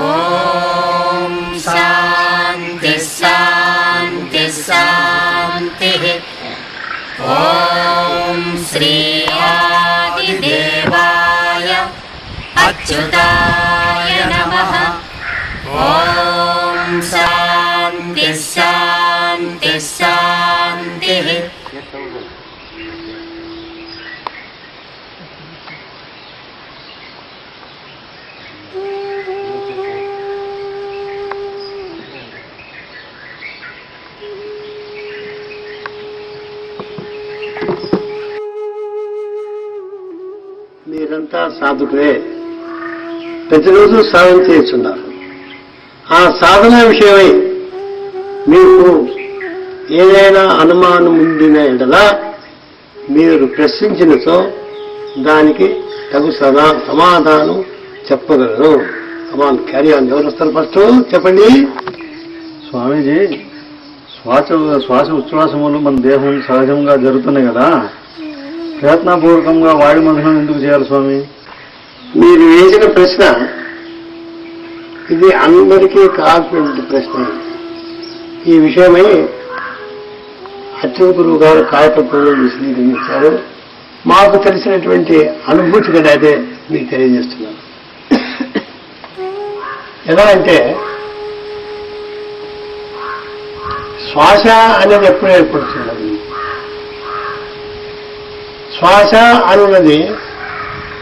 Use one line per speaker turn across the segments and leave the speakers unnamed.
ఓం శాంతి శాంతి శాంతి. ఓం శ్రీ ఆదిదేవాయ అచ్యుతాయ నమః. ఓం శాంతి శాంతి శాంతి.
మీరంతా సాధకులే, ప్రతిరోజు సాధన చేస్తున్నారు. ఆ సాధన విషయమై మీకు ఏదైనా అనుమానం ఉండిన ఎడల మీరు ప్రశ్నించినతో దానికి తగు సమాధానం చెప్పగలను. కమాన్ క్యారీ ఆన్. ఎవరు వస్తారు ఫస్ట్ చెప్పండి.
స్వామీజీ, శ్వాస ఉచ్ఛ్వాసములు మన దేహం సహజంగా జరుగుతున్నాయి కదా, ప్రయత్నపూర్వకంగా వాయు మంథనం ఎందుకు చేయాలి స్వామి?
మీరు వేసిన ప్రశ్న ఇది అందరికీ కాల్సినటువంటి ప్రశ్న. ఈ విషయమై అచ్యుత గురువు గారు కాయకత్వంలో విశదీకరించారు. మాకు తెలిసినటువంటి అనుభూతి కదా అదే మీకు తెలియజేస్తున్నాను. ఎలా అంటే శ్వాస అనేది ఎప్పుడు ఏర్పడుతున్నది? శ్వాస అనున్నది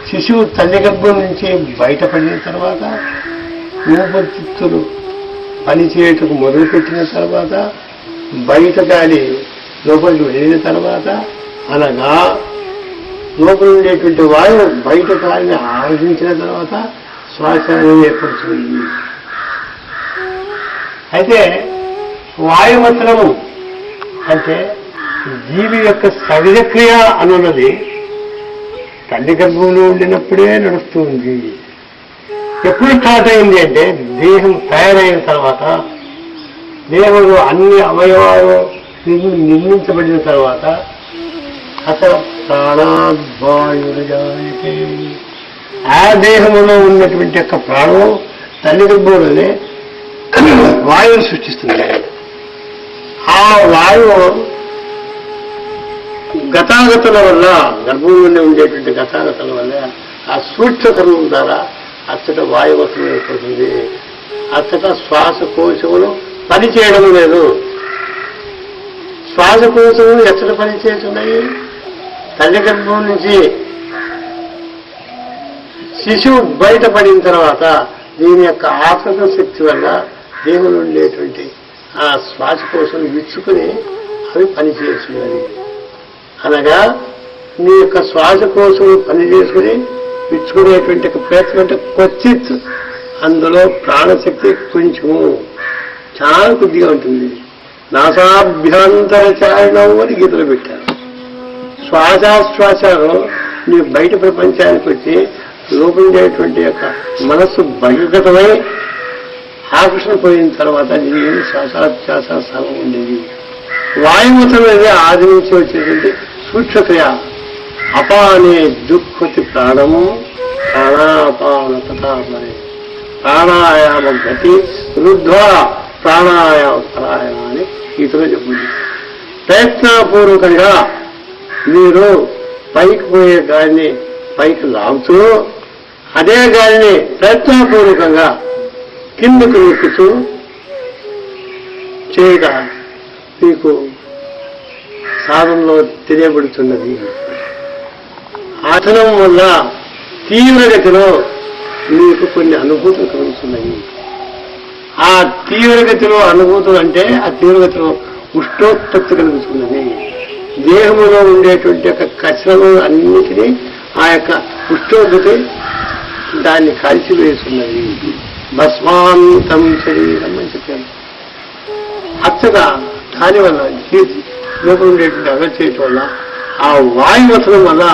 శిశువు తల్లి గర్భం నుంచి బయటపడిన తర్వాత, ఊపిరితిత్తులు పనిచేయటకు మొదలుపెట్టిన తర్వాత, బయట గాలి లోపలికి వెళ్ళిన తర్వాత, అనగా లోపల ఉండేటువంటి వాయువు బయట గాలిని ఆవరించిన తర్వాత శ్వాస అనేది ఏర్పడుతుంది. అయితే వాయుమతనము అంటే జీవి యొక్క సహజ క్రియ అనున్నది తల్లి గర్భంలో ఉండినప్పుడే నడుస్తూ ఉంది. ఎప్పుడు స్టార్ట్ అయింది అంటే దేహం తయారైన తర్వాత, దేహంలో అన్ని అవయవాలు నిర్మించబడిన తర్వాత, అసలు ప్రాణాద్వాయుర్జాయతే, ఆ దేహంలో ఉన్నటువంటి యొక్క ప్రాణం తల్లి గర్భంలోనే వాయువును సృష్టిస్తుంది. ఆ వాయువు గతాగతుల వల్ల, గర్భంలోనే ఉండేటువంటి గతాగతుల వల్ల ఆ సూక్ష్మకరణం ద్వారా అచ్చట వాయువత్వం ఏర్పడుతుంది. అచ్చట శ్వాసకోశములు పనిచేయడం లేదు. శ్వాసకోశములు ఎచ్చట పనిచేస్తున్నాయి? తల్లి గర్భం నుంచి శిశువు బయటపడిన తర్వాత దీని యొక్క ఆత్మక శక్తి వల్ల దేవుడు ఉండేటువంటి ఆ శ్వాసకోశం విచ్చుకుని అవి పనిచేస్తున్నది. అనగా మీ యొక్క శ్వాసకోశం పనిచేసుకుని విచ్చుకునేటువంటి ప్రయత్నం అంటే క్వచిత్, అందులో ప్రాణశక్తి కొంచెము చాలా కొద్దిగా ఉంటుంది. నాసాభ్యంతర చారణం అని గీతలు పెట్టారు. శ్వాసాశ్వాసాలు నీ బయట ప్రపంచానికి వచ్చి లోపండేటువంటి యొక్క మనస్సు బహిర్గతమై ఆకర్షణ పోయిన తర్వాత నేను శ్వాసాశ్వాస స్థలం ఉండేది. వాయుమతం అనేది ఆది నుంచి వచ్చేటువంటి సూక్ష్మక్రియ. అపానే దుఃఖతి ప్రాణము ప్రాణాపాన తథాపరే ప్రాణాయామ గతి రుద్ధ్వా ప్రాణాయామ పరాయణ అని ఈతలో చెప్పింది. ప్రయత్నపూర్వకంగా మీరు పైకి పోయే గాలిని పైకి లాగుతూ, అదే గాలిని ప్రయత్నపూర్వకంగా కిందకు ఎక్కుతూ చేయగా మీకు సాధనలో తెలియబడుతున్నది. ఆసనం వల్ల తీవ్రగతిలో మీకు కొన్ని అనుభూతులు కలుగుతున్నాయి. ఆ తీవ్రగతిలో అనుభూతులు అంటే ఆ తీవ్రగతిలో ఉష్ణోత్పత్తి కలుగుతున్నది. దేహంలో ఉండేటువంటి యొక్క కచలను అన్నిటినీ ఆ యొక్క ఉష్ణోత్పత్తి దాన్ని కలిసివేస్తున్నది. భస్మాంతం శరీరం అని చెప్పాను. అచ్చగా దానివల్ల లోపల ఉండేటువంటి అగచేయటం వల్ల ఆ వాయువతనం వల్ల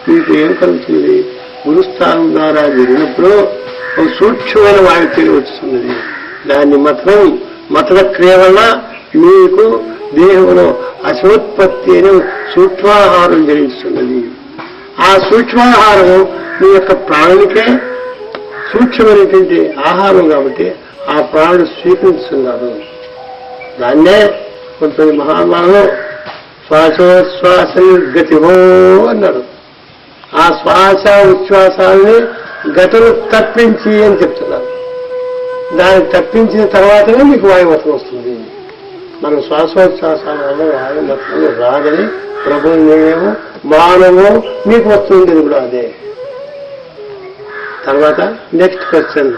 మీకు ఏం కలుగుతుంది? గురుస్థానం ద్వారా జరిగినప్పుడు ఒక సూక్ష్మమైన వాయు తీరు వస్తున్నది. దాన్ని మతన క్రియ వల్ల మీకు దేహంలో అశోత్పత్తి అనే సూక్ష్మాహారం జరిగిస్తున్నది. ఆ సూక్ష్మాహారము మీ యొక్క ప్రాణునికే సూక్ష్మమైనటువంటి ఆహారం కాబట్టి ఆ ప్రాణుడు స్వీకరిస్తున్నారు. దాన్నే కొంతమంది మహాత్మాలు శ్వాసోచ్ఛ్వాస గతివో అన్నారు. ఆ శ్వాస ఉచ్ఛ్వాసాలని గతులు తప్పించి అని చెప్తున్నారు. దాన్ని తప్పించిన తర్వాతనే మీకు వాయుమతం వస్తుంది. మనం శ్వాసోచ్ఛ్వాసాల వల్ల వాయుమతం రాదని ప్రభువు నేనేమో మానవో మీకు వస్తుంది కూడా అదే. తర్వాత నెక్స్ట్ క్వశ్చన్.